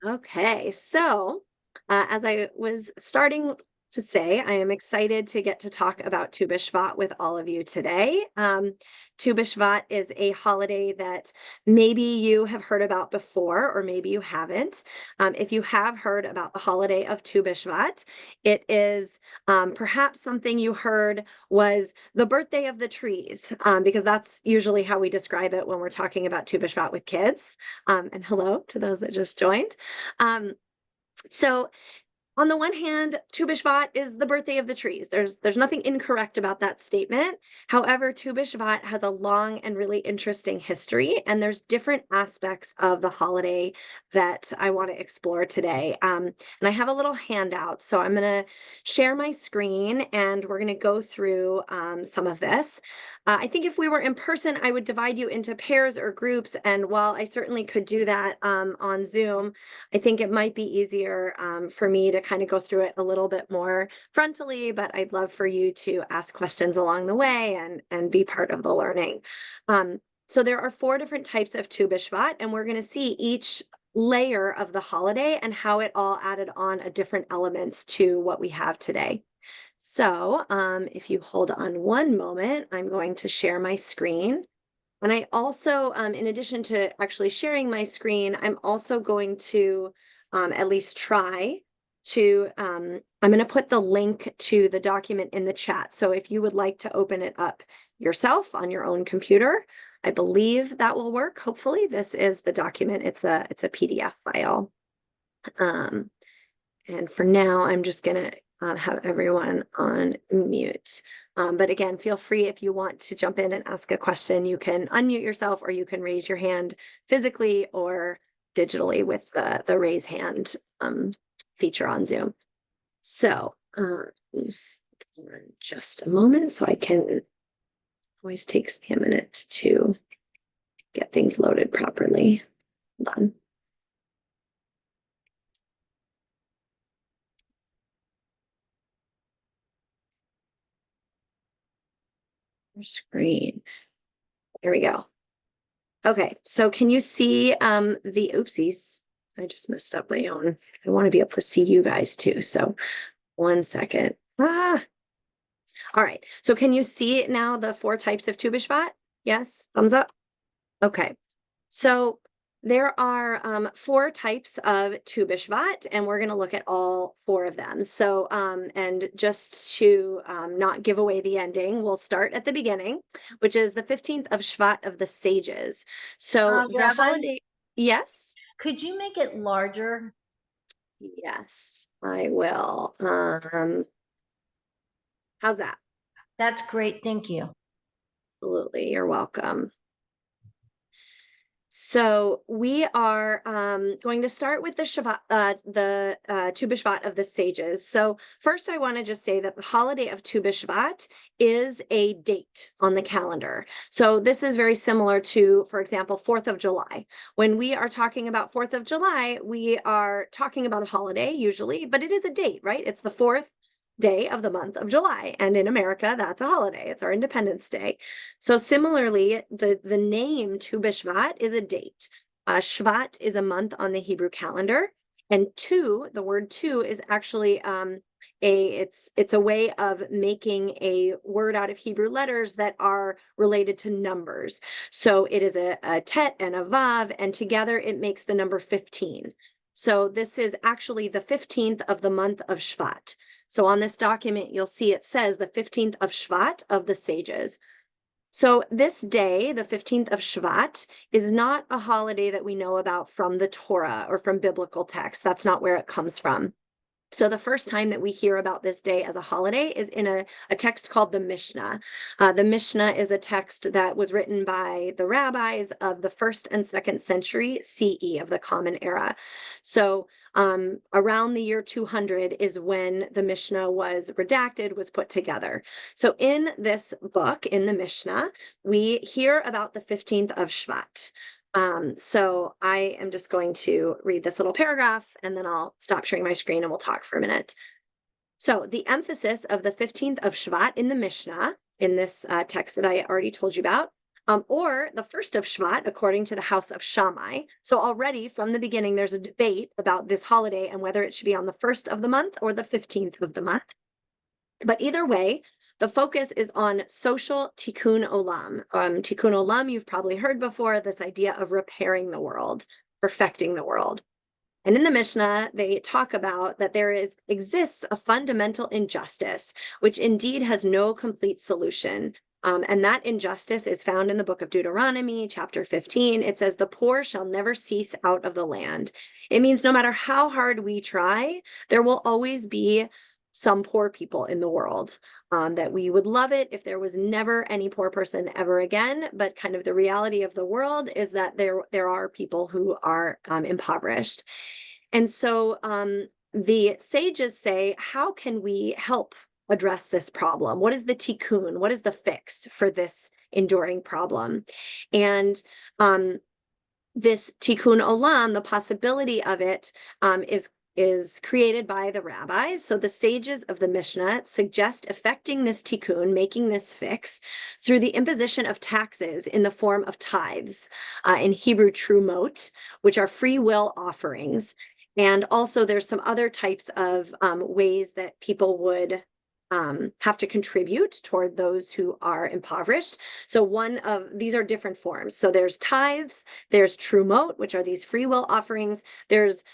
Okay, so as I was starting to say, I am excited to get to talk about Tu B'Shvat with all of you today. Tu B'Shvat is a holiday that maybe you have heard about before, or maybe you haven't. If you have heard about the holiday of Tu B'Shvat, it is perhaps something you heard was the birthday of the trees, because that's usually how we describe it when we're talking about Tu B'Shvat with kids. And hello to those that just joined. Um, so on the one hand, Tu B'Shvat is the birthday of the trees. There's nothing incorrect about that statement. However, Tu B'Shvat has a long and really interesting history, and there's different aspects of the holiday that I want to explore today. And I have a little handout, so I'm going to share my screen, and we're going to go through some of this. I think if we were in person, I would divide you into pairs or groups, and while I certainly could do that on Zoom, I think it might be easier for me to kind of go through it a little bit more frontally, but I'd love for you to ask questions along the way and be part of the learning. So there are 4 different types of Tu B'Shvat, and we're going to see each layer of the holiday and how it all added on a different element to what we have today. So if you hold on one moment, I'm going to share my screen. And I also, in addition to actually sharing my screen, I'm also going to at least try to, I'm going to put the link to the document in the chat. So if you would like to open it up yourself on your own computer, I believe that will work. Hopefully this is the document. It's a PDF file. And for now, I'm just going to have everyone on mute. But again, feel free if you want to jump in and ask a question, you can unmute yourself or you can raise your hand physically or digitally with the raise hand feature on Zoom. So just a moment, so I can, always takes me a minute to get things loaded properly. Hold on. Screen. There we go. Okay, so can you see the oopsies? I just messed up my own. I want to be able to see you guys too. So 1 second. All right. So can you see now the 4 types of Tu B'Shvat? Yes, thumbs up. Okay. So there are 4 types of Tu B'Shvat, and we're going to look at all 4 of them. So, and just to not give away the ending, we'll start at the beginning, which is the 15th of Shvat of the Sages. So the Rabbi, holiday, yes? could you make it larger? Yes, I will. How's that? That's great. Thank you. Absolutely, you're welcome. So we are going to start with the Tu B'Shvat of the Sages. So first, I want to just say that the holiday of Tu B'Shvat is a date on the calendar. So this is very similar to, for example, 4th of July. When we are talking about 4th of July, we are talking about a holiday usually, but it is a date, right? It's the 4th day of the month of July. And in America, that's a holiday. It's our Independence Day. So similarly, the name Tu B'Shvat is a date. Shvat is a month on the Hebrew calendar. And tu, the word tu, is actually it's a way of making a word out of Hebrew letters that are related to numbers. So it is a tet and a vav, and together it makes the number 15. So this is actually the 15th of the month of Shvat. So on this document, you'll see it says the 15th of Shvat of the sages. So this day, the 15th of Shvat, is not a holiday that we know about from the Torah or from biblical texts. That's not where it comes from. So the first time that we hear about this day as a holiday is in a text called the Mishnah. The Mishnah is a text that was written by the rabbis of the 1st and 2nd century CE of the Common Era. So around the year 200 is when the Mishnah was redacted, was put together. So in this book, in the Mishnah, we hear about the 15th of Shvat. So I am just going to read this little paragraph and then I'll stop sharing my screen and we'll talk for a minute. So the emphasis of the 15th of Shvat in the Mishnah, in this text that I already told you about, or the first of Shvat, according to the house of Shammai. So already from the beginning, there's a debate about this holiday and whether it should be on the first of the month or the 15th of the month. But either way, the focus is on social tikkun olam. Tikkun olam, you've probably heard before, this idea of repairing the world, perfecting the world. And in the Mishnah, they talk about that there exists a fundamental injustice, which indeed has no complete solution. And that injustice is found in the book of Deuteronomy, chapter 15. It says, the poor shall never cease out of the land. It means no matter how hard we try, there will always be some poor people in the world. That we would love it if there was never any poor person ever again, but kind of the reality of the world is that there are people who are impoverished. And so the sages say, how can we help address this problem? What is the tikkun? What is the fix for this enduring problem? And this tikkun olam, the possibility of it is created by the rabbis. So the sages of the Mishnah suggest effecting this tikkun, making this fix, through the imposition of taxes in the form of tithes, in Hebrew trumot, which are free will offerings. And also there's some other types of ways that people would have to contribute toward those who are impoverished. So one of these are different forms. So there's tithes, there's trumot, which are these free will offerings. There's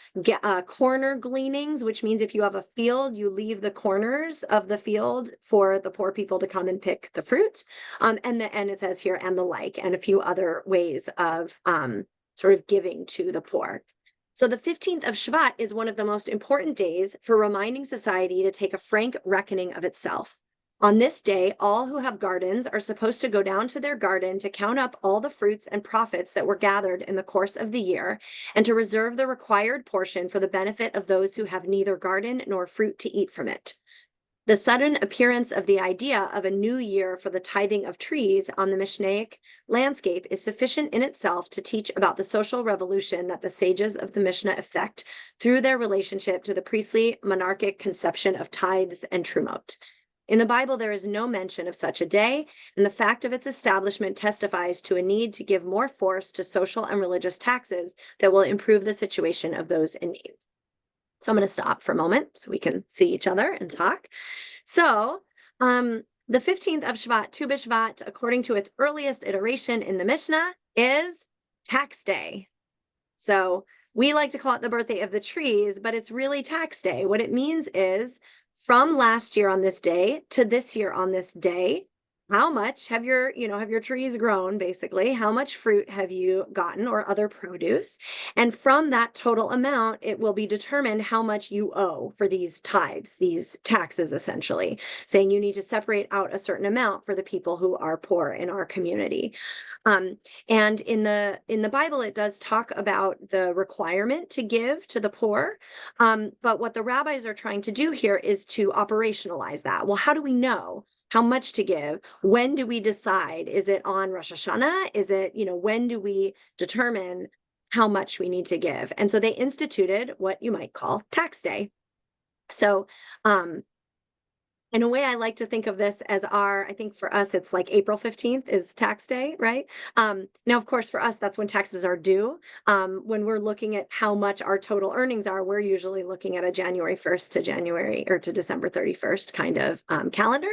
corner gleanings, which means if you have a field, you leave the corners of the field for the poor people to come and pick the fruit. And it says here, and the like, and a few other ways of sort of giving to the poor. So the 15th of Shvat is one of the most important days for reminding society to take a frank reckoning of itself. On this day, all who have gardens are supposed to go down to their garden to count up all the fruits and profits that were gathered in the course of the year, and to reserve the required portion for the benefit of those who have neither garden nor fruit to eat from it. The sudden appearance of the idea of a new year for the tithing of trees on the Mishnaic landscape is sufficient in itself to teach about the social revolution that the sages of the Mishnah effect through their relationship to the priestly monarchic conception of tithes and trumot. In the Bible, there is no mention of such a day, and the fact of its establishment testifies to a need to give more force to social and religious taxes that will improve the situation of those in need. So I'm going to stop for a moment so we can see each other and talk. So the 15th of Shvat, Tu B'Shvat, according to its earliest iteration in the Mishnah, is tax day. So we like to call it the birthday of the trees, but it's really tax day. What it means is from last year on this day to this year on this day, how much have your trees grown, basically? How much fruit have you gotten or other produce? And from that total amount, it will be determined how much you owe for these tithes, these taxes, essentially, saying you need to separate out a certain amount for the people who are poor in our community. And in the Bible, it does talk about the requirement to give to the poor. But what the rabbis are trying to do here is to operationalize that. Well, how do we know how much to give? When do we decide? Is it on Rosh Hashanah? Is it, when do we determine how much we need to give? And so they instituted what you might call tax day. So, in a way, I like to think of this as I think for us, it's like April 15th is tax day, right? Now, of course, for us, that's when taxes are due. When we're looking at how much our total earnings are, we're usually looking at a January 1st to December 31st kind of calendar.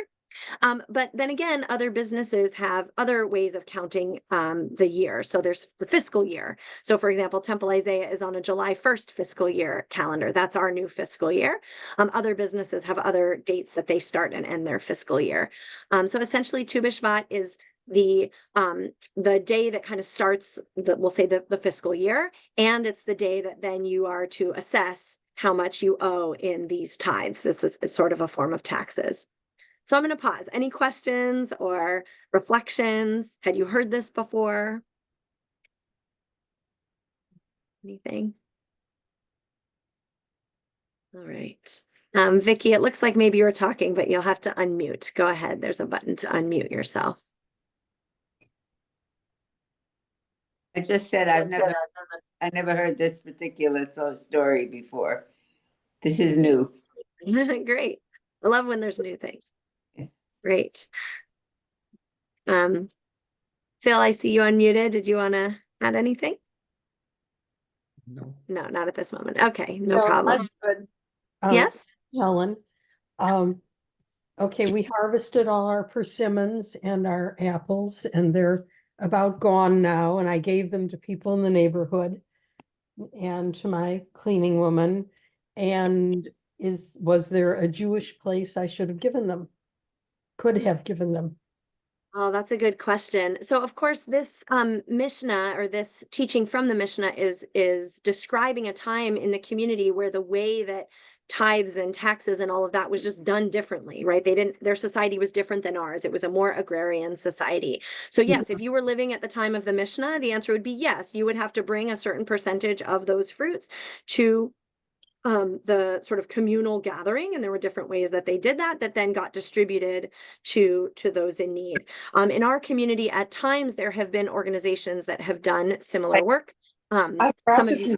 But then again, other businesses have other ways of counting the year. So there's the fiscal year. So for example, Temple Isaiah is on a July 1st fiscal year calendar. That's our new fiscal year. Other businesses have other dates that they start and end their fiscal year. So essentially, Tu B'Shvat is the day that kind of starts we'll say the fiscal year, and it's the day that then you are to assess how much you owe in these tithes. This is sort of a form of taxes. So I'm going to pause. Any questions or reflections? Had you heard this before? Anything? All right. Vicky, it looks like maybe you were talking, but you'll have to unmute. Go ahead. There's a button to unmute yourself. I just said I never heard this particular story before. This is new. Great. I love when there's new things. Great. Phil, I see you unmuted. Did you want to add anything? No. No, not at this moment. Okay, no No, problem. I'm good. Yes? Helen, um, okay, we harvested all our persimmons and our apples and they're about gone now, and I gave them to people in the neighborhood and to my cleaning woman. And was there a Jewish place I should have given them? Could have given them? Oh, that's a good question. So of course this Mishnah, or this teaching from the Mishnah, is describing a time in the community where the way that tithes and taxes and all of that was just done differently, right? Their society was different than ours. It was a more agrarian society. So yes, if you were living at the time of the Mishnah, the answer would be yes, you would have to bring a certain percentage of those fruits to the sort of communal gathering, and there were different ways that they did that then got distributed to those in need. In our community, at times there have been organizations that have done similar work. Some of you.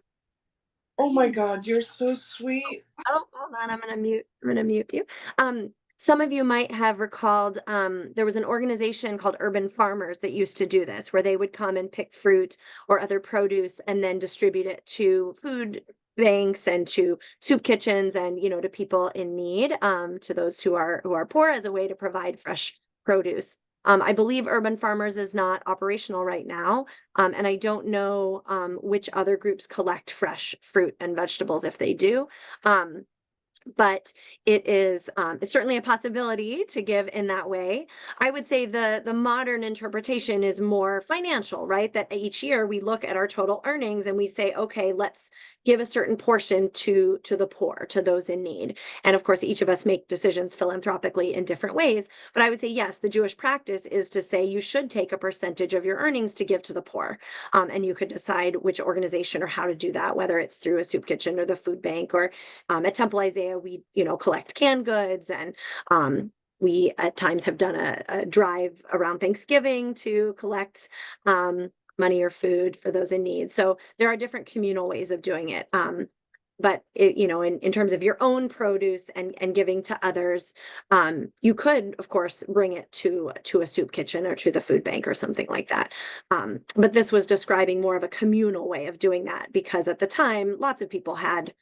Oh my God, you're so sweet. Oh, hold on, I'm gonna mute you. Some of you might have recalled there was an organization called Urban Farmers that used to do this, where they would come and pick fruit or other produce and then distribute it to food banks and to soup kitchens and, to people in need, to those who are poor, as a way to provide fresh produce. I believe Urban Farmers is not operational right now, and I don't know which other groups collect fresh fruit and vegetables, if they do. But it's certainly a possibility to give in that way. I would say the modern interpretation is more financial, right? That each year we look at our total earnings and we say, okay, let's give a certain portion to the poor, to those in need. And of course, each of us make decisions philanthropically in different ways. But I would say, yes, the Jewish practice is to say you should take a percentage of your earnings to give to the poor. And you could decide which organization or how to do that, whether it's through a soup kitchen or the food bank, or at Temple Isaiah, we, collect canned goods, and we at times have done a drive around Thanksgiving to collect money or food for those in need. So there are different communal ways of doing it. But in terms of your own produce and giving to others, you could, of course, bring it to a soup kitchen or to the food bank or something like that. But this was describing more of a communal way of doing that, because at the time, lots of people had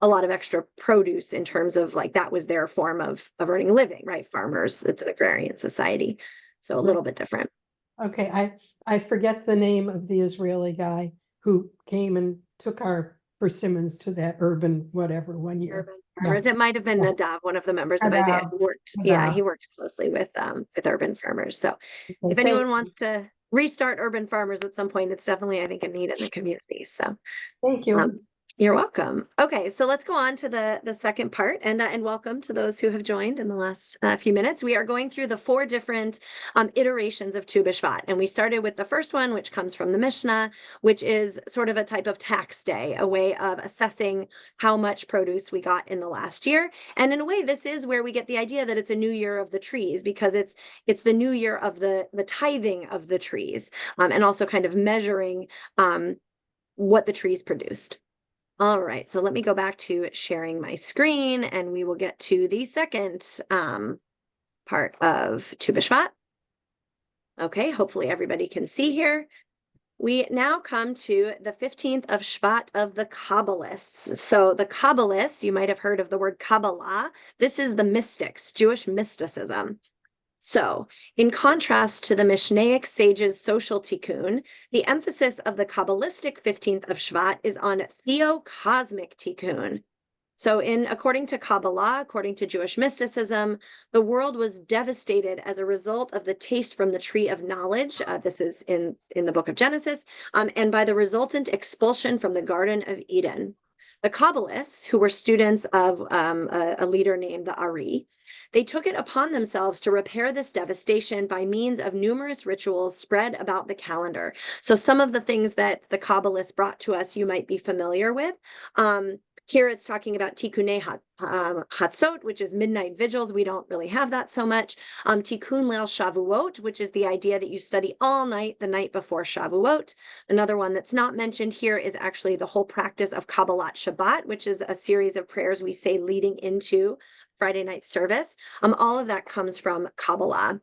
a lot of extra produce, in terms of, like, that was their form of earning a living, right? Farmers, it's an agrarian society, so a little bit different. Okay, I forget the name of the Israeli guy who came and took our persimmons to that urban whatever one year. Urban Farmers. It might have been Yeah. Nadav, one of the members of Isaiah, Nadav. who worked. Yeah, he Nadav. worked closely with Urban Farmers. So Okay, if anyone wants to restart Urban Farmers at some point, it's definitely, I think, a need in the community. So thank you. you're welcome. Okay, so let's go on to the second part, and welcome to those who have joined in the last few minutes. We are going through the 4 different iterations of Tu B'Shvat, and we started with the first one, which comes from the Mishnah, which is sort of a type of tax day, a way of assessing how much produce we got in the last year. And in a way, this is where we get the idea that it's a new year of the trees, because it's the new year of the tithing of the trees, and also kind of measuring what the trees produced. All right, so let me go back to sharing my screen, and we will get to the second part of Tu B'Shvat. Okay, hopefully everybody can see here. We now come to the 15th of Shvat of the Kabbalists. So the Kabbalists, you might have heard of the word Kabbalah. This is the mystics, Jewish mysticism. So, in contrast to the Mishnaic sages' social tikkun, the emphasis of the Kabbalistic 15th of Shvat is on theocosmic tikkun. So, according to Kabbalah, according to Jewish mysticism, the world was devastated as a result of the taste from the tree of knowledge. This is in the book of Genesis, and by the resultant expulsion from the Garden of Eden. The Kabbalists, who were students of a leader named the Ari, they took it upon themselves to repair this devastation by means of numerous rituals spread about the calendar. So some of the things that the Kabbalists brought to us, you might be familiar with. Here it's talking about Tikkunei Hatzot, which is midnight vigils. We don't really have that so much. Tikkun Leil Shavuot, which is the idea that you study all night the night before Shavuot. Another one that's not mentioned here is actually the whole practice of Kabbalat Shabbat, which is a series of prayers we say leading into Friday night service. All of that comes from Kabbalah.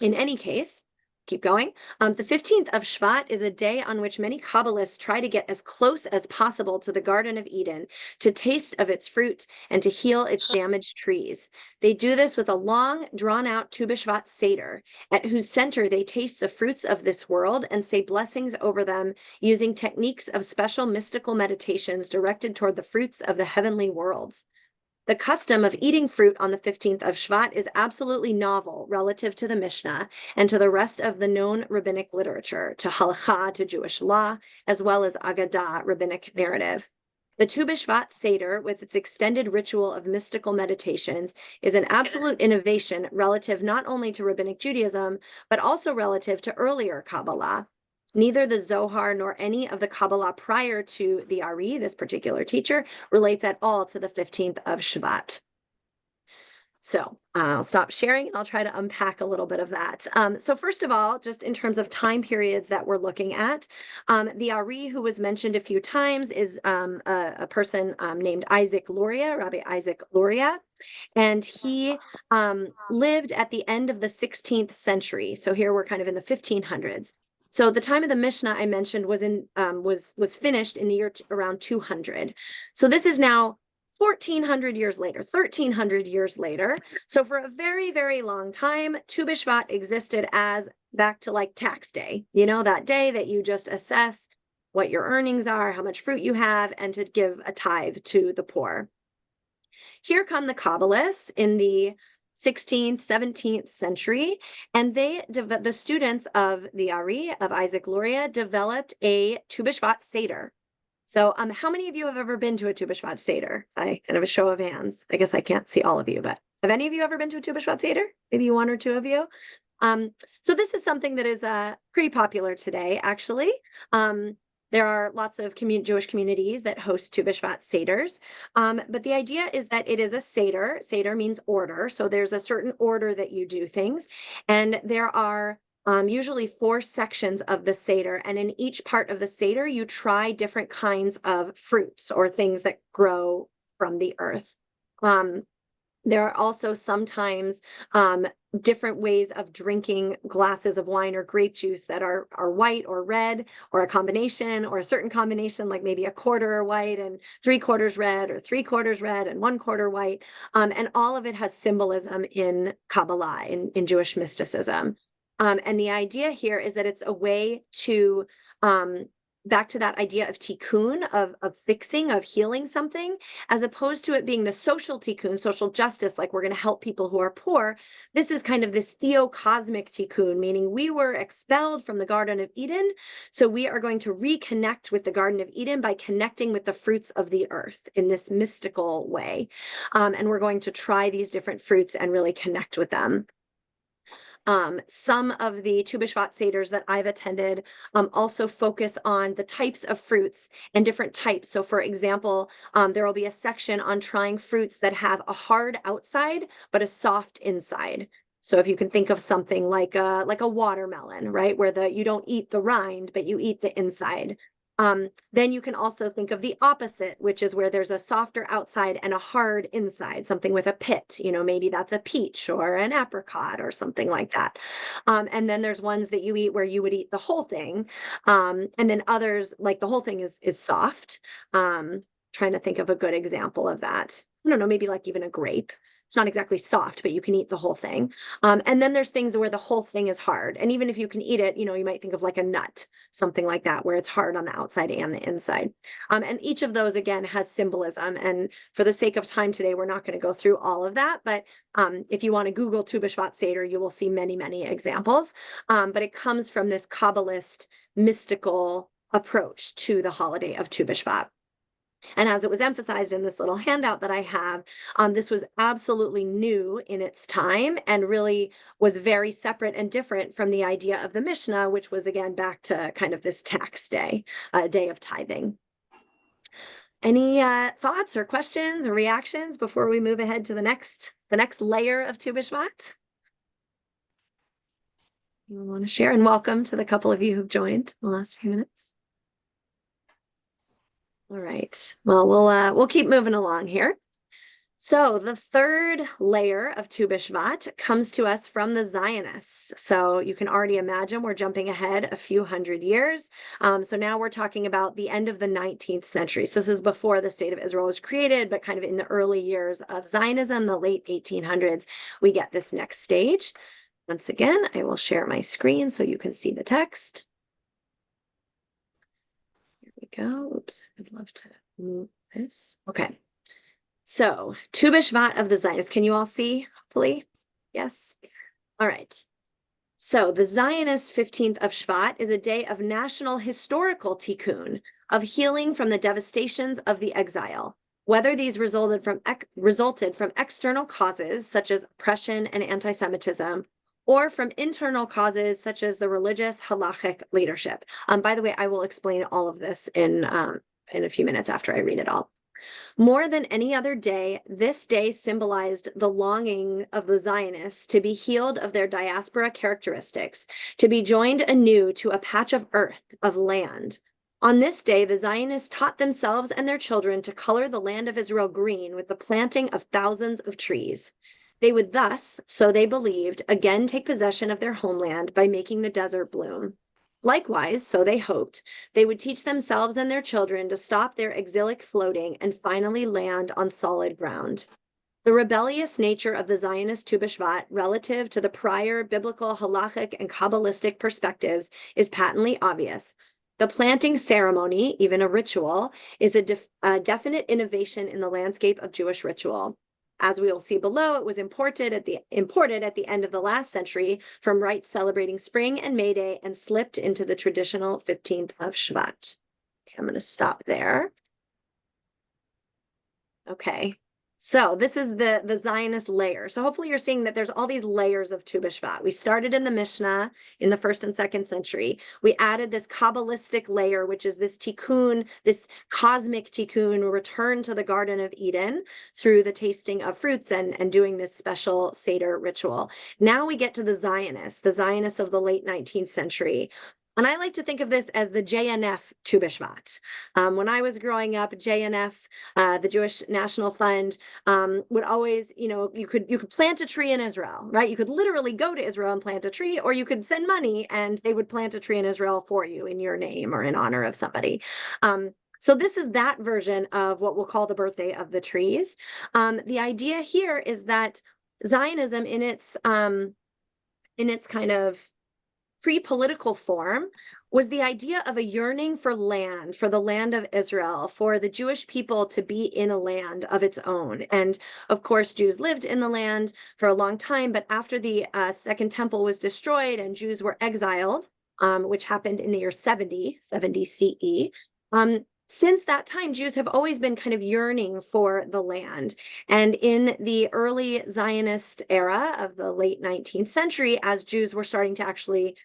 In any case, keep going. The 15th of Shvat is a day on which many Kabbalists try to get as close as possible to the Garden of Eden, to taste of its fruit and to heal its damaged trees. They do this with a long, drawn-out Tu B'Shvat Seder, at whose center they taste the fruits of this world and say blessings over them using techniques of special mystical meditations directed toward the fruits of the heavenly worlds. The custom of eating fruit on the 15th of Shvat is absolutely novel relative to the Mishnah and to the rest of the known rabbinic literature, to halakha, to Jewish law, as well as Agadah, rabbinic narrative. The Tu B'Shvat Seder, with its extended ritual of mystical meditations, is an absolute innovation relative not only to rabbinic Judaism, but also relative to earlier Kabbalah. Neither the Zohar nor any of the Kabbalah prior to the Ari, this particular teacher, relates at all to the 15th of Shvat. So I'll stop sharing and I'll try to unpack a little bit of that. So first of all, just in terms of time periods that we're looking at, the Ari who was mentioned a few times is a person named Isaac Luria, Rabbi Isaac Luria. And he lived at the end of the 16th century. So here we're kind of in the 1500s. So the time of the Mishnah I mentioned was finished in the year around 200. So this is now 1400 years later, 1300 years later. So for a very, very long time, Tu B'Shvat existed as back to like tax day, that day that you just assess what your earnings are, how much fruit you have, and to give a tithe to the poor. Here come the Kabbalists in the 16th, 17th century, and the students of the Ari, of Isaac Luria, developed a Tu B'Shvat Seder. So how many of you have ever been to a Tu B'Shvat Seder? By kind of a show of hands. I guess I can't see all of you, but have any of you ever been to a Tu B'Shvat Seder? Maybe one or two of you? So this is something that is pretty popular today, actually. There are lots of Jewish communities that host Tu B'Shvat Seders. But the idea is that it is a Seder. Seder means order. So there's a certain order that you do things. And there are usually 4 sections of the Seder. And in each part of the Seder, you try different kinds of fruits or things that grow from the earth. There are also sometimes different ways of drinking glasses of wine or grape juice that are white or red, or a combination, or a certain combination, like maybe a quarter white and 3/4 red, or 3/4 red and 1/4 white. And all of it has symbolism in Kabbalah, in Jewish mysticism. And the idea here is that it's a way to back to that idea of tikkun, of fixing, of healing something, as opposed to it being the social tikkun, social justice, like we're going to help people who are poor. This is kind of this theocosmic tikkun, meaning we were expelled from the Garden of Eden, so we are going to reconnect with the Garden of Eden by connecting with the fruits of the earth in this mystical way. And we're going to try these different fruits and really connect with them. Some of the Tu B'Shvat Seders that I've attended also focus on the types of fruits and different types. So for example, there will be a section on trying fruits that have a hard outside, but a soft inside. So if you can think of something like a watermelon, right? Where you don't eat the rind, but you eat the inside. Then you can also think of the opposite, which is where there's a softer outside and a hard inside, something with a pit, maybe that's a peach or an apricot or something like that. And then there's ones that you eat where you would eat the whole thing. And then others, like the whole thing is soft. Trying to think of a good example of that. I don't know, maybe like even a grape. It's not exactly soft, but you can eat the whole thing. And then there's things where the whole thing is hard. And even if you can eat it, you might think of like a nut, something like that, where it's hard on the outside and the inside. And each of those, again, has symbolism. And for the sake of time today, we're not going to go through all of that. But if you want to Google Tu B'Shvat Seder, you will see many, many examples. But it comes from this Kabbalist mystical approach to the holiday of Tu B'Shvat. And as it was emphasized in this little handout that I have, this was absolutely new in its time and really was very separate and different from the idea of the Mishnah, which was, again, back to kind of this tax day, day of tithing. Any thoughts or questions or reactions before we move ahead to the next layer of Tu B'Shvat? You want to share? And welcome to the couple of you who've joined in the last few minutes. All right. Well, we'll keep moving along here. So the third layer of Tu B'Shvat comes to us from the Zionists. So you can already imagine we're jumping ahead a few hundred years. So now we're talking about the end of the 19th century. So this is before the state of Israel was created, but kind of in the early years of Zionism, the late 1800s, we get this next stage. Once again, I will share my screen so you can see the text. Here we go. Oops, I'd love to move this. Okay. So, Tu B'Shvat of the Zionists. Can you all see? Hopefully. Yes. All right. So, the Zionist 15th of Shvat is a day of national historical tikkun, of healing from the devastations of the exile. Whether these resulted from external causes, such as oppression and anti-Semitism, or from internal causes, such as the religious halachic leadership. By the way, I will explain all of this in a few minutes after I read it all. More than any other day, this day symbolized the longing of the Zionists to be healed of their diaspora characteristics, to be joined anew to a patch of earth, of land. On this day, the Zionists taught themselves and their children to color the land of Israel green with the planting of thousands of trees. They would thus, so they believed, again take possession of their homeland by making the desert bloom. Likewise, so they hoped, they would teach themselves and their children to stop their exilic floating and finally land on solid ground. The rebellious nature of the Zionist Tu B'Shvat relative to the prior biblical, halachic, and Kabbalistic perspectives is patently obvious. The planting ceremony, even a ritual, is a definite innovation in the landscape of Jewish ritual. As we will see below, it was imported at the end of the last century from rites celebrating spring and May Day and slipped into the traditional 15th of Shvat. Okay, I'm going to stop there. Okay. So this is the Zionist layer. So hopefully you're seeing that there's all these layers of Tu B'Shvat. We started in the Mishnah in the 1st and 2nd century. We added this Kabbalistic layer, which is this tikkun, this cosmic tikkun, return to the Garden of Eden through the tasting of fruits and doing this special Seder ritual. Now we get to the Zionists of the late 19th century. And I like to think of this as the JNF Tu B'Shvat. When I was growing up, JNF, the Jewish National Fund, would always, you could plant a tree in Israel, right? You could literally go to Israel and plant a tree, or you could send money and they would plant a tree in Israel for you in your name or in honor of somebody. So this is that version of what we'll call the birthday of the trees. The idea here is that Zionism in its kind of pre-political form was the idea of a yearning for land, for the land of Israel, for the Jewish people to be in a land of its own. And of course, Jews lived in the land for a long time, but after the Second Temple was destroyed and Jews were exiled, which happened in the year 70 CE, since that time, Jews have always been kind of yearning for the land. And in the early Zionist era of the late 19th century, as Jews were starting to actually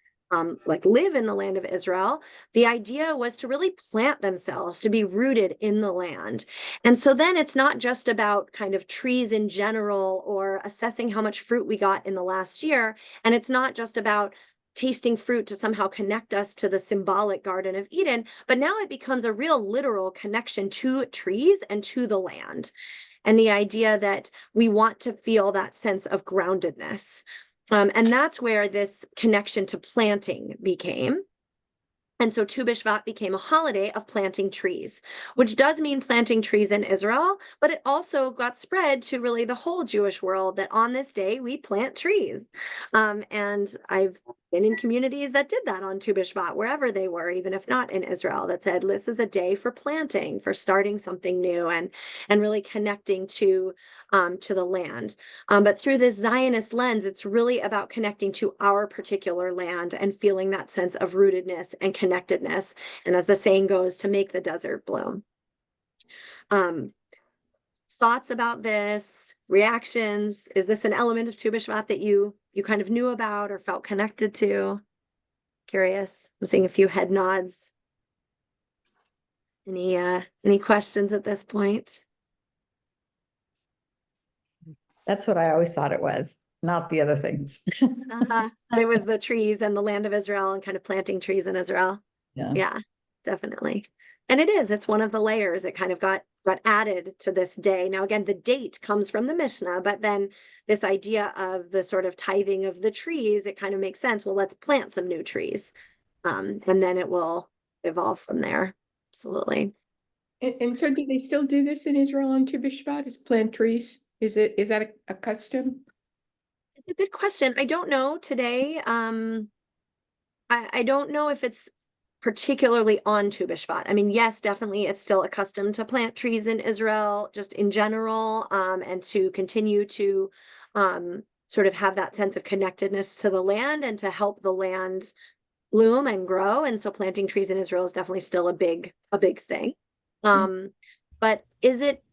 live in the land of Israel, the idea was to really plant themselves, to be rooted in the land. And so then it's not just about kind of trees in general or assessing how much fruit we got in the last year. And it's not just about tasting fruit to somehow connect us to the symbolic Garden of Eden, but now it becomes a real literal connection to trees and to the land. And the idea that we want to feel that sense of groundedness. And that's where this connection to planting became. And so Tu B'Shvat became a holiday of planting trees, which does mean planting trees in Israel, but it also got spread to really the whole Jewish world that on this day we plant trees. And I've been in communities that did that on Tu B'Shvat, wherever they were, even if not in Israel, that said, this is a day for planting, for starting something new and really connecting to the land. But through this Zionist lens, it's really about connecting to our particular land and feeling that sense of rootedness and connectedness. And as the saying goes, to make the desert bloom. Thoughts about this, reactions? Is this an element of Tu B'Shvat that you kind of knew about or felt connected to? Curious. I'm seeing a few head nods. Any questions at this point? That's what I always thought it was, not the other things. It was the trees and the land of Israel and kind of planting trees in Israel. Yeah. Yeah, definitely. And it is, it's one of the layers. It kind of got added to this day. Now, again, the date comes from the Mishnah, but then this idea of the sort of tithing of the trees, it kind of makes sense. Well, let's plant some new trees. And then it will evolve from there. Absolutely. And so do they still do this in Israel on Tu B'Shvat, is plant trees? Is that a custom? It's a good question. I don't know today. I don't know if it's particularly on Tu B'Shvat. I mean, yes, definitely it's still accustomed to plant trees in Israel, just in general, and to continue to sort of have that sense of connectedness to the land and to help the land bloom and grow. And so planting trees in Israel is definitely still a big thing. But is it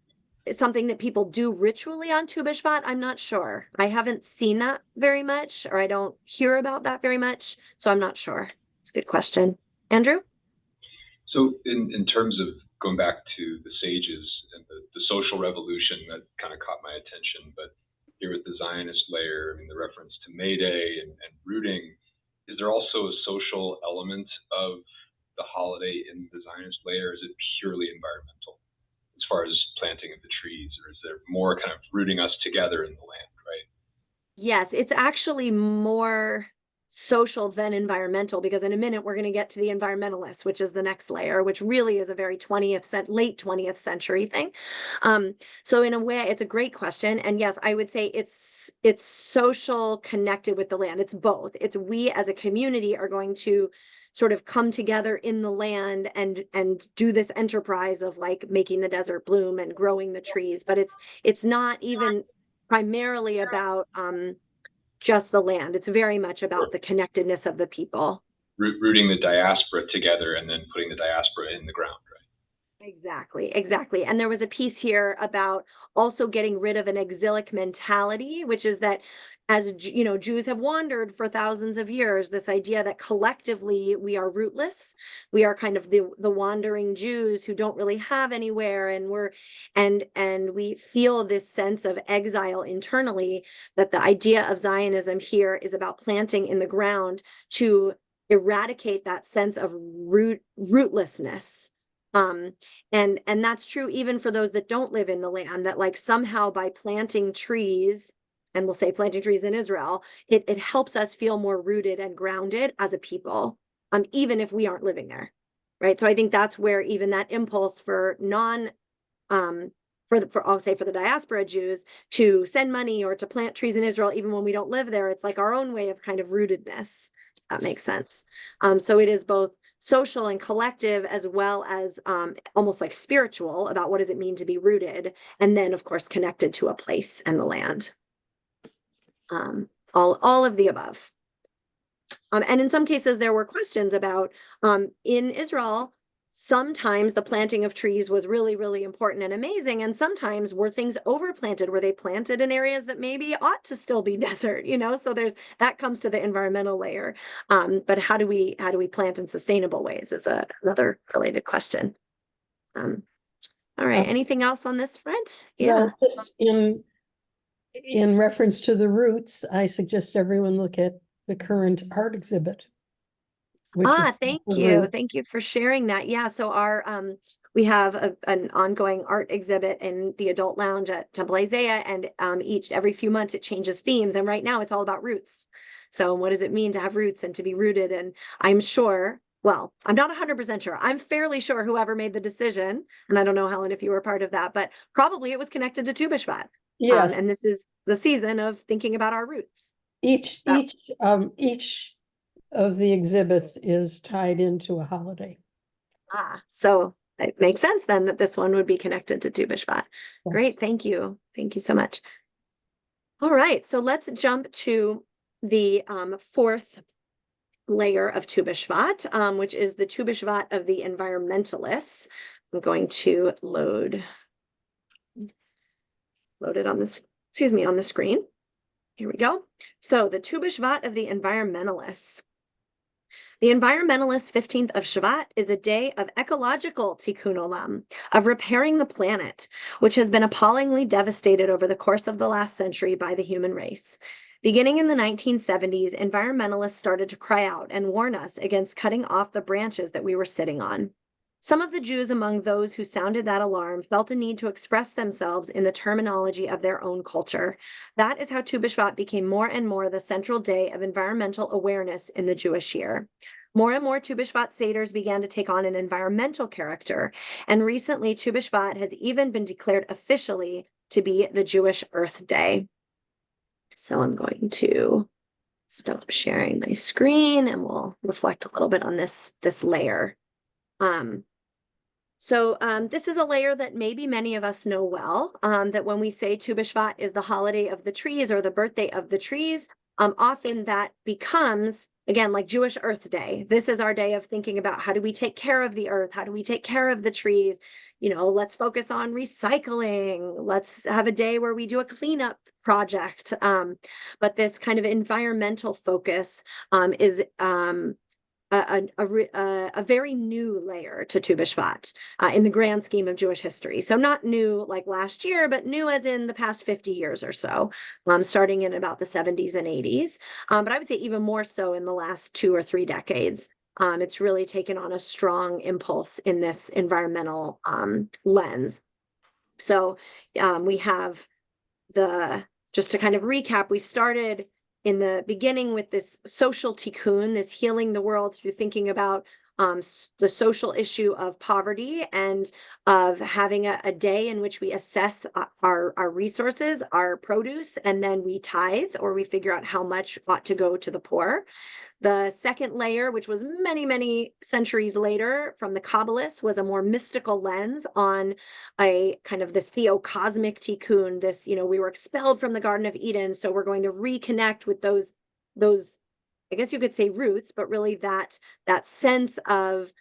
something that people do ritually on Tu B'Shvat? I'm not sure. I haven't seen that very much, or I don't hear about that very much, so I'm not sure. It's a good question. Andrew? So in terms of going back to the sages and the social revolution, that kind of caught my attention, but here with the Zionist layer, I mean, the reference to May Day and rooting, is there also a social element of the holiday in the Zionist layer, or is it purely environmental as far as planting of the trees, or is there more kind of rooting us together in the land, right? Yes, it's actually more social than environmental, because in a minute we're going to get to the environmentalists, which is the next layer, which really is a very late 20th century thing. So in a way, it's a great question. And yes, I would say it's social connected with the land. It's both. It's we as a community are going to sort of come together in the land and do this enterprise of like making the desert bloom and growing the trees. But it's not even primarily about just the land. It's very much about the connectedness of the people. Rooting the diaspora together and then putting the diaspora in the ground, right? Exactly. And there was a piece here about also getting rid of an exilic mentality, which is that as you know, Jews have wandered for thousands of years, this idea that collectively we are rootless. We are kind of the wandering Jews who don't really have anywhere, and we feel this sense of exile internally, that the idea of Zionism here is about planting in the ground to eradicate that sense of rootlessness. And that's true even for those that don't live in the land, that like somehow by planting trees, and we'll say planting trees in Israel, it helps us feel more rooted and grounded as a people, even if we aren't living there, right? So I think that's where even that impulse for I'll say for the diaspora Jews to send money or to plant trees in Israel, even when we don't live there, it's like our own way of kind of rootedness. If that makes sense. So it is both social and collective, as well as almost like spiritual about what does it mean to be rooted, and then of course connected to a place and the land. All of the above. And in some cases there were questions about in Israel, sometimes the planting of trees was really, really important and amazing. And sometimes were things overplanted? Were they planted in areas that maybe ought to still be desert, you know? So that comes to the environmental layer. But how do we plant in sustainable ways is another related question. All right. Anything else on this front? Yeah. Well, just in reference to the roots, I suggest everyone look at the current art exhibit. Thank you. Thank you for sharing that. Yeah. So we have an ongoing art exhibit in the adult lounge at Temple Isaiah, and every few months it changes themes. And right now it's all about roots. So what does it mean to have roots and to be rooted? And I'm sure, well, I'm not 100% sure. I'm fairly sure whoever made the decision, and I don't know, Helen, if you were part of that, but probably it was connected to Tu B'Shvat. Yes. And this is the season of thinking about our roots. Each of the exhibits is tied into a holiday. So it makes sense then that this one would be connected to Tu B'Shvat. Yes. Great, thank you. Thank you so much. All right, so let's jump to the fourth layer of Tu B'Shvat, which is the Tu B'Shvat of the environmentalists. I'm going to load it on this, on the screen. Here we go. So the Tu B'Shvat of the environmentalists. The environmentalists' 15th of Shvat is a day of ecological tikkun olam, of repairing the planet, which has been appallingly devastated over the course of the last century by the human race. Beginning in the 1970s, environmentalists started to cry out and warn us against cutting off the branches that we were sitting on. Some of the Jews among those who sounded that alarm felt a need to express themselves in the terminology of their own culture. That is how Tu B'Shvat became more and more the central day of environmental awareness in the Jewish year. More and more Tu B'Shvat Seders began to take on an environmental character, and recently Tu B'Shvat has even been declared officially to be the Jewish Earth Day. So I'm going to stop sharing my screen and we'll reflect a little bit on this layer. This is a layer that maybe many of us know well, that when we say Tu B'Shvat is the holiday of the trees or the birthday of the trees, often that becomes, again, like Jewish Earth Day. This is our day of thinking about how do we take care of the earth? How do we take care of the trees? You know, let's focus on recycling. Let's have a day where we do a cleanup project. But this kind of environmental focus is a very new layer to Tu B'Shvat in the grand scheme of Jewish history. So not new like last year, but new as in the past 50 years or so, starting in about the 70s and 80s. But I would say even more so in the last 2 or 3 decades. It's really taken on a strong impulse in this environmental lens. So we have just to kind of recap, we started in the beginning with this social tikkun, this healing the world through thinking about the social issue of poverty and of having a day in which we assess our resources, our produce, and then we tithe or we figure out how much ought to go to the poor. The second layer, which was many, many centuries later from the Kabbalists, was a more mystical lens on a kind of this theocosmic tikkun, this, we were expelled from the Garden of Eden, so we're going to reconnect with those, I guess you could say roots, but really that sense of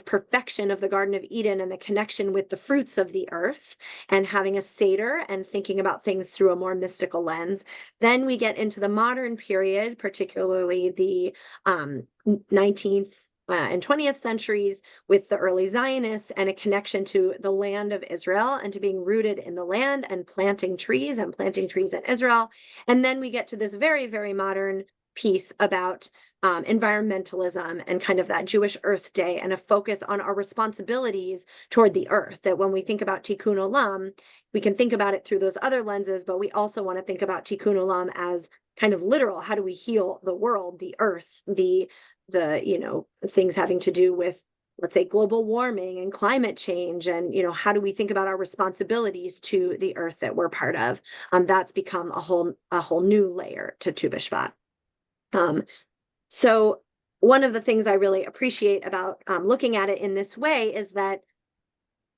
perfection of the Garden of Eden and the connection with the fruits of the earth and having a Seder and thinking about things through a more mystical lens. Then we get into the modern period, particularly the 19th and 20th centuries with the early Zionists and a connection to the land of Israel and to being rooted in the land and planting trees in Israel. And then we get to this very, very modern piece about environmentalism and kind of that Jewish Earth Day and a focus on our responsibilities toward the earth, that when we think about Tikkun Olam, we can think about it through those other lenses, but we also want to think about Tikkun Olam as kind of literal. How do we heal the world, the earth, the things having to do with, let's say, global warming and climate change, and how do we think about our responsibilities to the earth that we're part of? That's become a whole new layer to Tu B'Shvat. So one of the things I really appreciate about looking at it in this way is that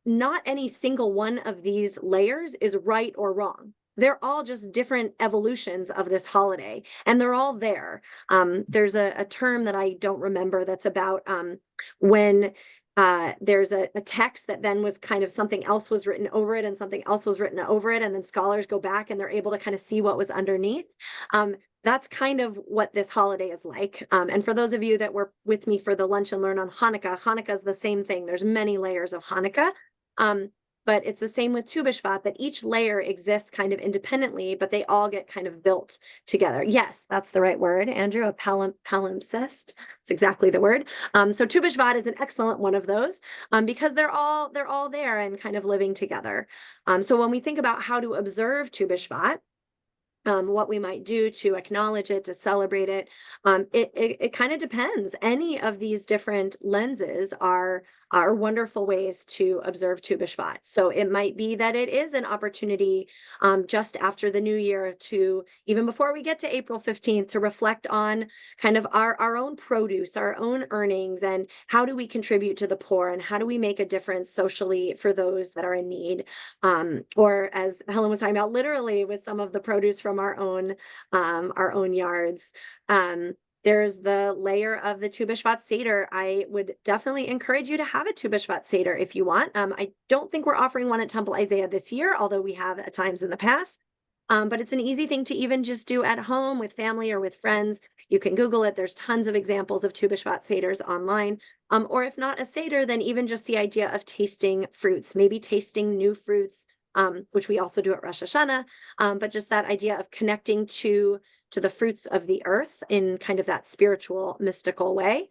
not any single one of these layers is right or wrong. They're all just different evolutions of this holiday, and they're all there. There's a term that I don't remember that's about when there's a text that then was kind of something else was written over it and something else was written over it, and then scholars go back and they're able to kind of see what was underneath. That's kind of what this holiday is like. And for those of you that were with me for the Lunch and Learn on Hanukkah, Hanukkah is the same thing. There's many layers of Hanukkah. But it's the same with Tu B'Shvat, that each layer exists kind of independently, but they all get kind of built together. Yes, that's the right word, Andrew, a palimpsest. It's exactly the word. So Tu B'Shvat is an excellent one of those because they're all there and kind of living together. So when we think about how to observe Tu B'Shvat, what we might do to acknowledge it, to celebrate it, it kind of depends. Any of these different lenses are wonderful ways to observe Tu B'Shvat. So it might be that it is an opportunity just after the new year to, even before we get to April 15th, to reflect on kind of our own produce, our own earnings, and how do we contribute to the poor, and how do we make a difference socially for those that are in need. Or as Helen was talking about, literally with some of the produce from our own yards. There's the layer of the Tu B'Shvat Seder. I would definitely encourage you to have a Tu B'Shvat Seder if you want. I don't think we're offering one at Temple Isaiah this year, although we have at times in the past. But it's an easy thing to even just do at home with family or with friends. You can Google it. There's tons of examples of Tu B'Shvat Seders online. Or if not a Seder, then even just the idea of tasting fruits, maybe tasting new fruits, which we also do at Rosh Hashanah. But just that idea of connecting to the fruits of the earth in kind of that spiritual, mystical way.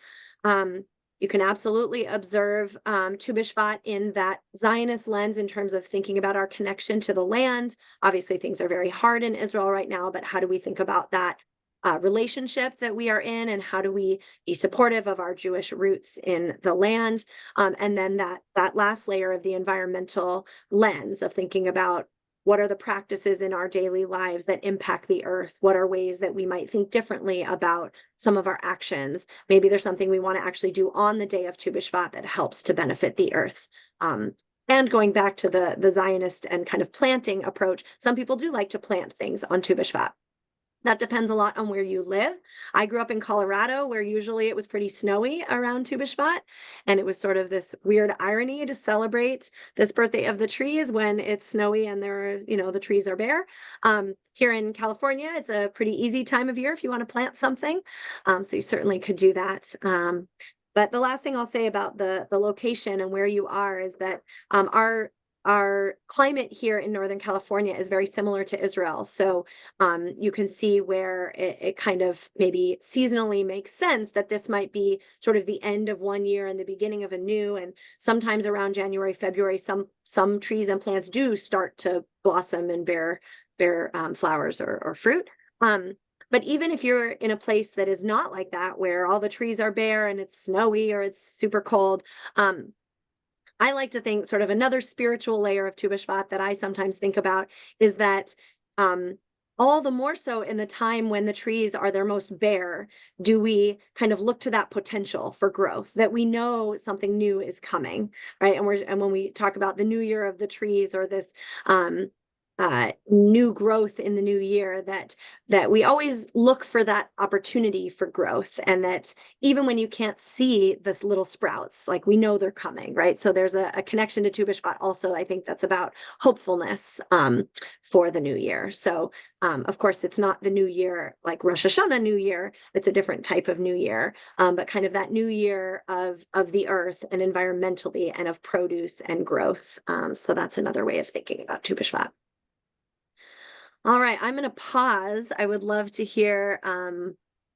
You can absolutely observe Tu B'Shvat in that Zionist lens in terms of thinking about our connection to the land. Obviously, things are very hard in Israel right now, but how do we think about that relationship that we are in, and how do we be supportive of our Jewish roots in the land? And then that last layer of the environmental lens of thinking about what are the practices in our daily lives that impact the earth? What are ways that we might think differently about some of our actions? Maybe there's something we want to actually do on the day of Tu B'Shvat that helps to benefit the earth. And going back to the Zionist and kind of planting approach, some people do like to plant things on Tu B'Shvat. That depends a lot on where you live. I grew up in Colorado, where usually it was pretty snowy around Tu B'Shvat, and it was sort of this weird irony to celebrate this birthday of the trees when it's snowy and there are, the trees are bare. Here in California, it's a pretty easy time of year if you want to plant something, so you certainly could do that. But the last thing I'll say about the location and where you are is that our climate here in Northern California is very similar to Israel. So you can see where it kind of maybe seasonally makes sense that this might be sort of the end of one year and the beginning of a new. And sometimes around January, February, some trees and plants do start to blossom and bear flowers or fruit. But even if you're in a place that is not like that, where all the trees are bare and it's snowy or it's super cold, I like to think sort of another spiritual layer of Tu B'Shvat that I sometimes think about is that all the more so in the time when the trees are their most bare, do we kind of look to that potential for growth, that we know something new is coming, right? And when we talk about the new year of the trees, or this new growth in the new year, that we always look for that opportunity for growth, and that even when you can't see this little sprouts, like we know they're coming, right? So there's a connection to Tu B'Shvat also, I think, that's about hopefulness for the new year. So of course, it's not the new year like Rosh Hashanah New Year, it's a different type of new year, but kind of that new year of the earth and environmentally, and of produce and growth. So that's another way of thinking about Tu B'Shvat. All right, I'm going to pause. I would love to hear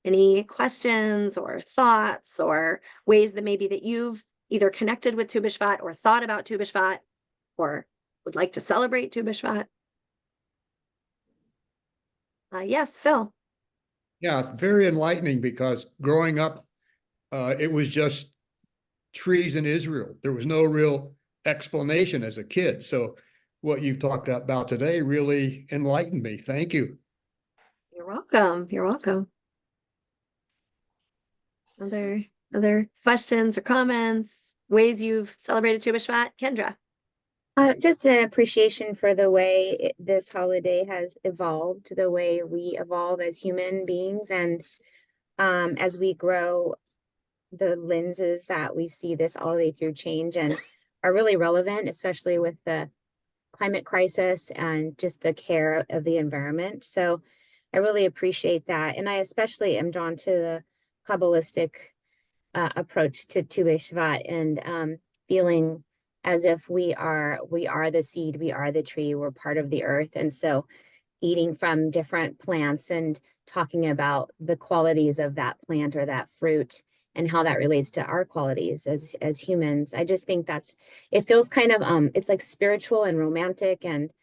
any questions or thoughts or ways that maybe that you've either connected with Tu B'Shvat or thought about Tu B'Shvat or would like to celebrate Tu B'Shvat. Yes, Phil. Yeah, very enlightening, because growing up, it was just trees in Israel. There was no real explanation as a kid. So what you've talked about today really enlightened me. Thank you. You're welcome. You're welcome. Other questions or comments, ways you've celebrated Tu B'Shvat? Kendra. Just an appreciation for the way this holiday has evolved, the way we evolve as human beings, and as we grow, the lenses that we see this holiday through change and are really relevant, especially with the climate crisis and just the care of the environment. So I really appreciate that. And I especially am drawn to the Kabbalistic approach to Tu B'Shvat, and feeling as if we are the seed, we are the tree, we're part of the earth. And so eating from different plants and talking about the qualities of that plant or that fruit and how that relates to our qualities as humans. I just think it feels kind of, it's like spiritual and romantic and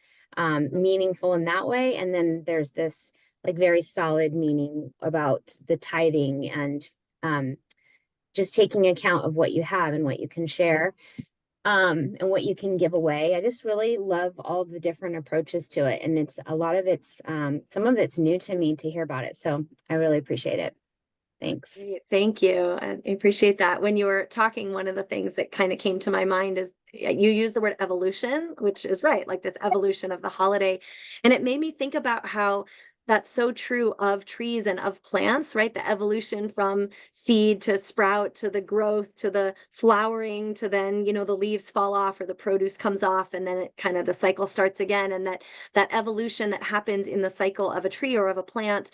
meaningful in that way. And then there's this like very solid meaning about the tithing and just taking account of what you have and what you can share. And what you can give away. I just really love all the different approaches to it. And it's a lot of it's, some of it's new to me to hear about it. So I really appreciate it. Thanks. Great. Thank you. I appreciate that. When you were talking, one of the things that kind of came to my mind is you used the word evolution, which is right, like this evolution of the holiday. And it made me think about how that's so true of trees and of plants, right? The evolution from seed to sprout to the growth to the flowering to then, the leaves fall off or the produce comes off, and then it kind of the cycle starts again. And that evolution that happens in the cycle of a tree or of a plant,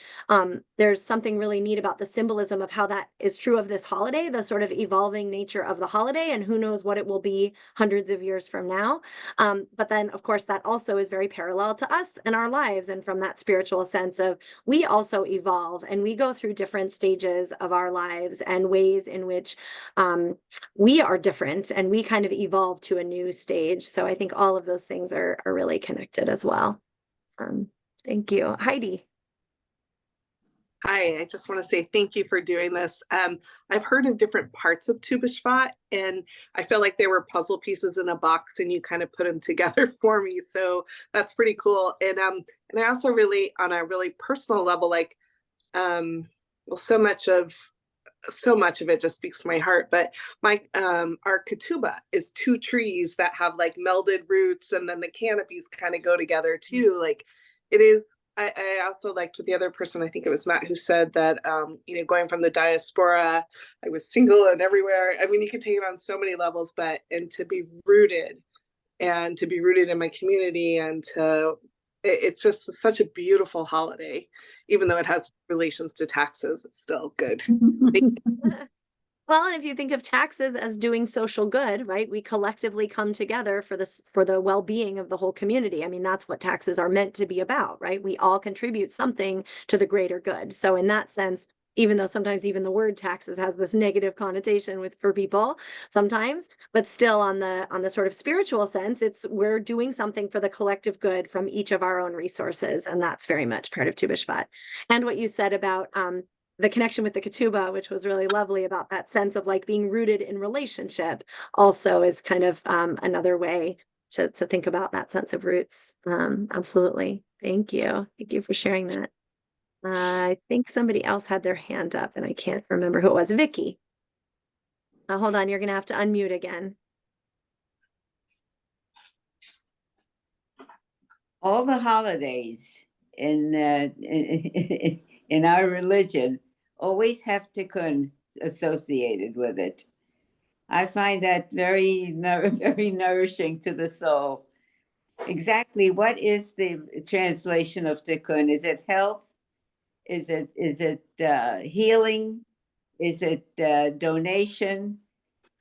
there's something really neat about the symbolism of how that is true of this holiday, the sort of evolving nature of the holiday, and who knows what it will be hundreds of years from now. But then, of course, that also is very parallel to us and our lives, and from that spiritual sense, sense of we also evolve and we go through different stages of our lives and ways in which we are different and we kind of evolve to a new stage. So I think all of those things are really connected as well. Thank you. Heidi. Hi, I just want to say thank you for doing this. I've heard in different parts of Tu B'Shvat, and I felt like they were puzzle pieces in a box, and you kind of put them together for me. So that's pretty cool. And I also relate on a really personal level, like, well, so much of it just speaks to my heart. But our ketubah is two trees that have like melded roots, and then the canopies kind of go together too. Like it is. I also liked the other person, I think it was Matt, who said that, going from the diaspora, I was single and everywhere. I mean, you could take it on so many levels, and to be rooted in my community, and it's just such a beautiful holiday, even though it has relations to taxes, it's still good. Well, and if you think of taxes as doing social good, right? We collectively come together for the well-being of the whole community. I mean, that's what taxes are meant to be about, right? We all contribute something to the greater good. So in that sense, even though sometimes even the word taxes has this negative connotation for people sometimes, but still on the sort of spiritual sense, we're doing something for the collective good from each of our own resources. And that's very much part of Tu B'Shvat. And what you said about the connection with the ketubah, which was really lovely, about that sense of like being rooted in relationship, also is kind of another way to think about that sense of roots. Absolutely. Thank you. Thank you for sharing that. I think somebody else had their hand up and I can't remember who it was. Vicky. Hold on, you're going to have to unmute again. All the holidays in our religion always have tikkun associated with it. I find that very nourishing to the soul. Exactly, what is the translation of tikkun? Is it health? Is it healing? Is it donation?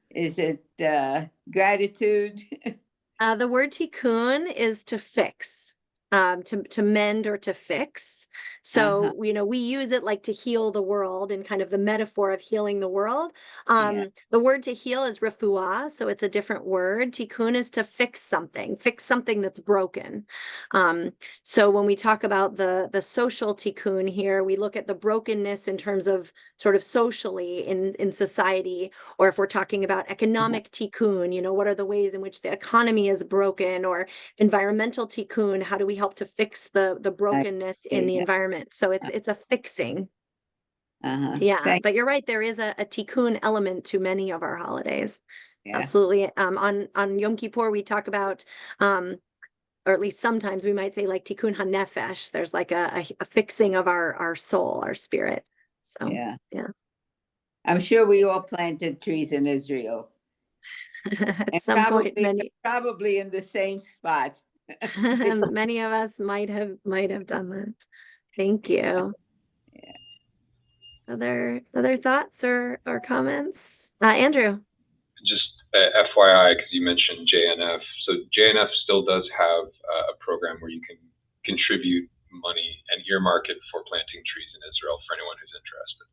Is it gratitude? The word tikkun is to fix, to mend or to fix. So, we use it like to heal the world and kind of the metaphor of healing the world. The word to heal is refuah, so it's a different word. Tikkun is to fix something that's broken. So when we talk about the social tikkun here, we look at the brokenness in terms of sort of socially in society, or if we're talking about economic tikkun, what are the ways in which the economy is broken, or environmental tikkun, how do we help to fix the brokenness in the environment? So it's a fixing. Yeah, but you're right, there is a tikkun element to many of our holidays. Absolutely. On Yom Kippur we talk about or at least sometimes we might say like tikkun hanefesh. There's like a fixing of our soul, our spirit. So yeah. I'm sure we all planted trees in Israel. At some point, probably in the same spot. Many of us might have done that. Thank you. Other thoughts or comments? Andrew. Just FYI, because you mentioned JNF. So JNF still does have a program where you can contribute money and earmark it for planting trees in Israel for anyone who's interested.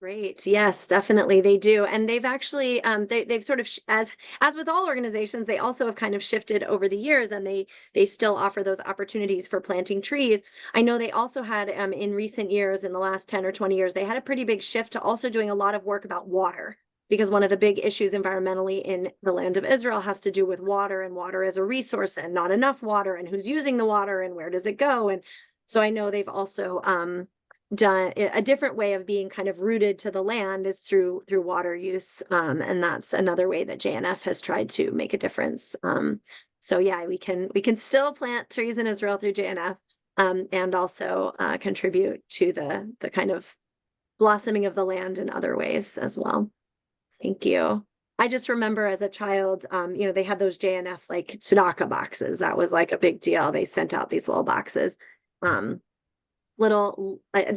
Great. Yes, definitely they do. And they've actually, they've sort of, as with all organizations, they also have kind of shifted over the years, and they still offer those opportunities for planting trees. I know they also had in recent years, in the last 10 or 20 years, they had a pretty big shift to also doing a lot of work about water, because one of the big issues environmentally in the land of Israel has to do with water, and water as a resource, and not enough water, and who's using the water, and where does it go. And so I know they've also done a different way of being kind of rooted to the land is through water use, and that's another way that JNF has tried to make a difference. So yeah, we can still plant trees in Israel through JNF, and also contribute to the kind of blossoming of the land in other ways as well. Thank you. I just remember as a child, they had those JNF like tzedakah boxes. That was like a big deal. They sent out these little boxes. They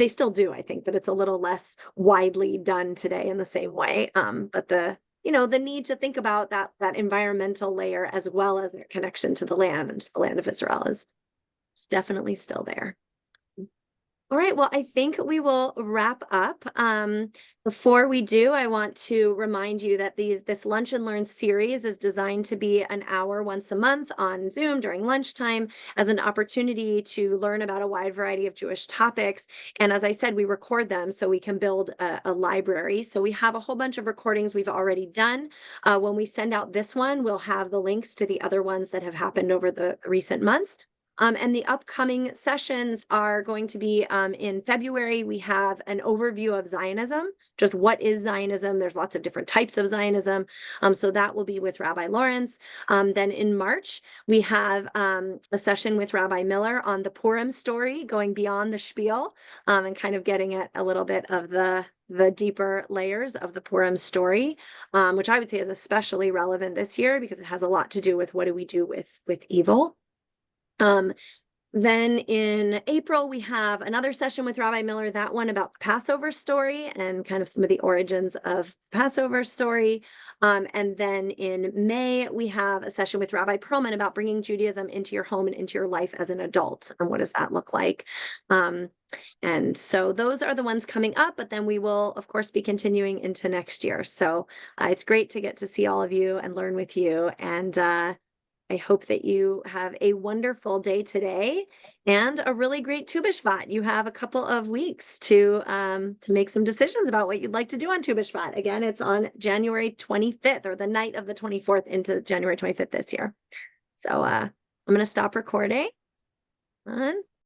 still do, I think, but it's a little less widely done today in the same way. But the need to think about that environmental layer as well as their connection to the land and to the land of Israel is definitely still there. All right, well, I think we will wrap up. Before we do, I want to remind you that this Lunch and Learn series is designed to be an hour once a month on Zoom during lunchtime as an opportunity to learn about a wide variety of Jewish topics. And as I said, we record them so we can build a library. So we have a whole bunch of recordings we've already done. When we send out this one, we'll have the links to the other ones that have happened over the recent months. And the upcoming sessions are going to be in February. We have an overview of Zionism, just what is Zionism. There's lots of different types of Zionism. So that will be with Rabbi Lawrence. Then in March, we have a session with Rabbi Miller on the Purim story, going beyond the spiel and kind of getting at a little bit of the deeper layers of the Purim story, which I would say is especially relevant this year because it has a lot to do with what do we do with evil. Then in April, we have another session with Rabbi Miller, that one about the Passover story and kind of some of the origins of Passover story. And then in May, we have a session with Rabbi Perlman about bringing Judaism into your home and into your life as an adult. And what does that look like? And so those are the ones coming up, but then we will, of course, be continuing into next year. So it's great to get to see all of you and learn with you. And I hope that you have a wonderful day today and a really great Tu B'Shvat. You have a couple of weeks to make some decisions about what you'd like to do on Tu B'Shvat. Again, it's on January 25th or the night of the 24th into January 25th this year. So I'm going to stop recording.